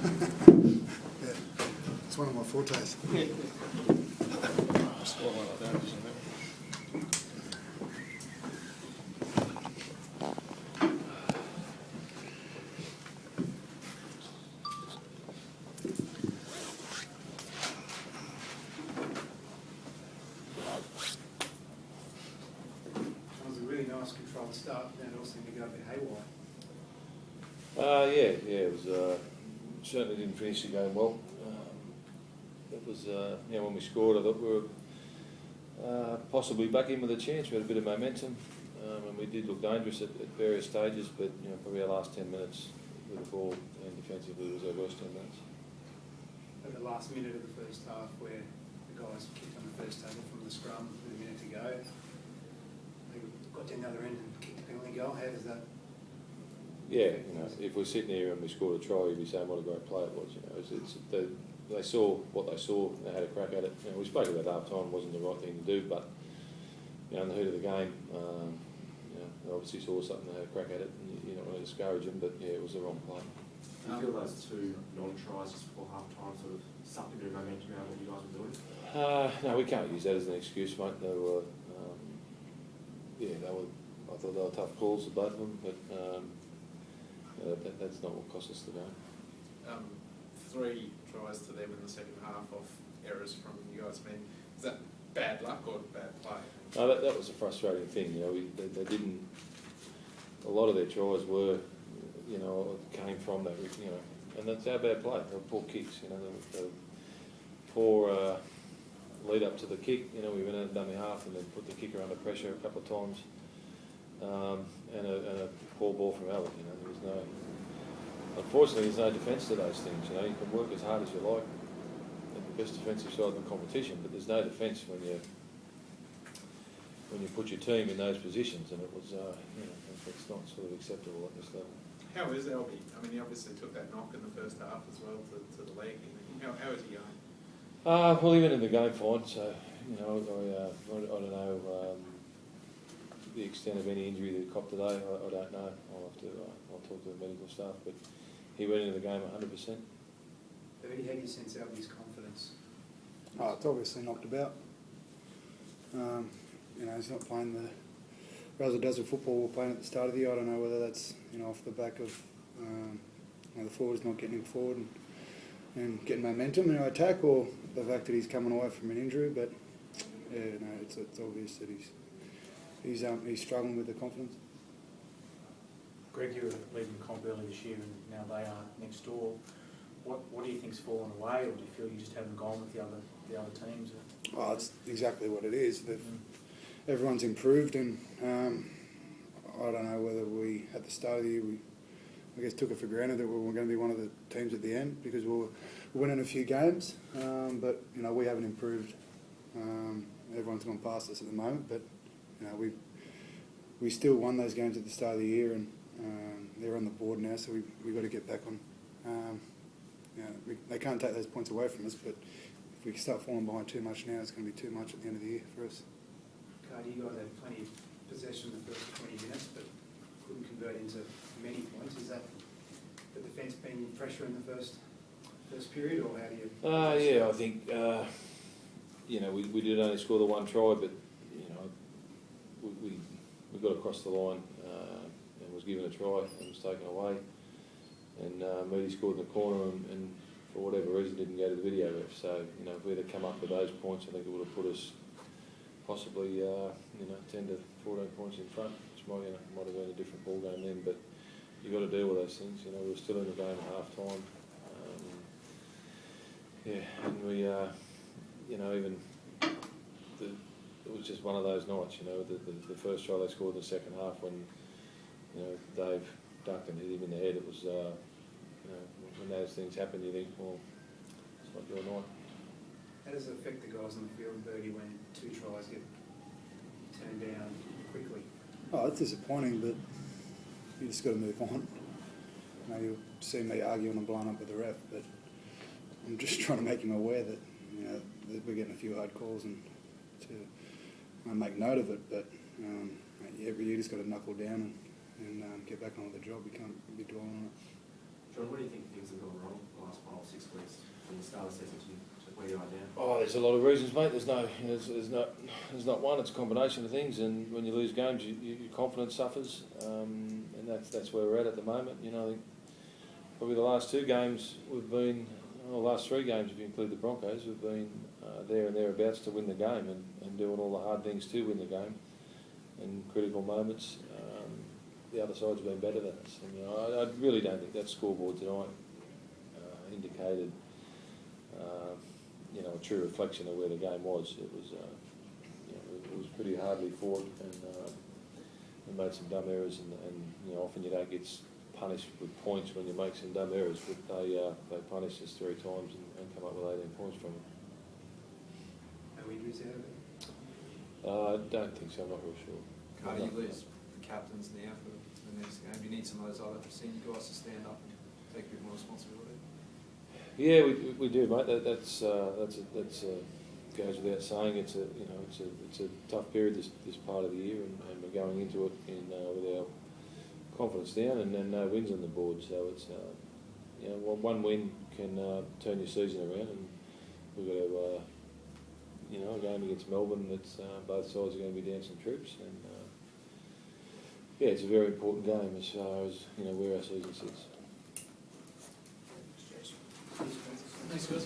Yeah, it's one of my fortes. Score one like that, isn't it? It was a really nice controlled start, then it all seemed to go a bit haywire. Yeah, it was certainly didn't finish the game well. It was, when we scored, I thought we were possibly back in with a chance. We had a bit of momentum, and we did look dangerous at various stages. But probably our last 10 minutes with the ball and defensively was our worst 10 minutes. At the last minute of the first half, where the guys kicked on the first table from the scrum with a minute to go, they got down the other end and kicked the penalty goal. How does that? Yeah, if we're sitting here and we scored a try, you'd be saying what a great play it was. They saw what they saw, and they had a crack at it. We spoke about half time, it wasn't the right thing to do, but in the heat of the game, they obviously saw something, they had a crack at it, and you don't want to discourage them, but yeah, it was the wrong play. Do you feel those two non-tries just before half time sort of sucked a bit of momentum out of what you guys were doing? No, we can't use that as an excuse, mate. They were, I thought they were tough calls, the both of them, but that's not what cost us the game. 3 tries to them in the second half off errors from you guys. I mean, is that bad luck or bad play? No, that was a frustrating thing. They didn't. A lot of their tries were, came from that. And that's our bad play. They were poor kicks. The poor lead up to the kick. We went out and done the half and then put the kicker under pressure a couple of times. And a poor ball from Alec. Unfortunately, there's no defence to those things. You can work as hard as you like at the best defensive side of the competition, but there's no defence when you put your team in those positions, and it was, it's not sort of acceptable at this level. How is Albie? I mean, he obviously took that knock in the first half as well to the leg. How is he going? Well, he went in the game fine, so I don't know the extent of any injury that he copped today. I don't know. I'll talk to the medical staff, but he went into the game 100%. How do you sense Albie's confidence? Oh, it's obviously knocked about. He's not playing as it does with football. We're playing at the start of the year. I don't know whether that's off the back of the forwards not getting forward and getting momentum in our attack, or the fact that he's coming away from an injury. But it's obvious that he's struggling with the confidence. Greg, you were leading the comp early this year, and now they are next door. What do you think's fallen away, or do you feel you just haven't gone with the other teams? Oh, it's exactly what it is. Everyone's improved, and I don't know whether we, at the start of the year, I guess took it for granted that we were going to be one of the teams at the end because we were winning a few games, but we haven't improved. Everyone's gone past us at the moment, but we still won those games at the start of the year, and they're on the board now, so we've got to get back on. They can't take those points away from us, but if we start falling behind too much now, it's going to be too much at the end of the year for us. Cardi, you guys had plenty of possession in the first 20 minutes, but couldn't convert into many points. Is that the defence being pressure in the first period, or how do you? Yeah, I think we did only score the one try, but we got across the line and was given a try and was taken away. And Moody scored in the corner and for whatever reason didn't go to the video ref. So, if we had come up with those points, I think it would have put us possibly, 10 to 14 points in front, which might have been a different ball game then. But you've got to deal with those things. We were still in the game at half time. And we, it was just one of those nights, the first try they scored in the second half when, Dave ducked and hit him in the head. It was, when those things happen, you think, well, it's not your night. How does it affect the guys on the field, Bertie, when 2 tries get turned down quickly? Oh, it's disappointing, but you just got to move on. You'll see me arguing and blowing up with the ref, but I'm just trying to make him aware that that we're getting a few hard calls and to make note of it. But you just got to knuckle down and get back on with the job. You can't be dwelling on it. John, what do you think things have gone wrong the last 5 or 6 weeks from the start of the season to where you are now? Oh, there's a lot of reasons, mate. There's not one. It's a combination of things, and when you lose games, your confidence suffers, and that's where we're at the moment. You know, I think probably the last 2 games we've been, the last 3 games if you include the Broncos, we've been there and thereabouts to win the game, and doing all the hard things to win the game, in critical moments. The other side's been better than us, and you know, I really don't think that scoreboard tonight indicated. You know, a true reflection of where the game was. It was, you know, it was pretty hardly fought, and we made some dumb errors, and you know, often you don't get punished with points when you make some dumb errors, but they punished us 3 times and come up with 18 points from it. No injuries out of it? I don't think so. I'm not real sure. Carter, you lose the captains now for the next game. You need some of those other senior guys to stand up and take a bit more responsibility. Yeah, we do, mate. That's goes without saying. It's a tough period this part of the year, and we're going into it with our confidence down and no wins on the board. So it's you know, one win can turn your season around, and we've got to you know, a game against Melbourne that's both sides are going to be down some troops, and yeah, it's a very important game as far as you know where our season sits. Thanks, guys.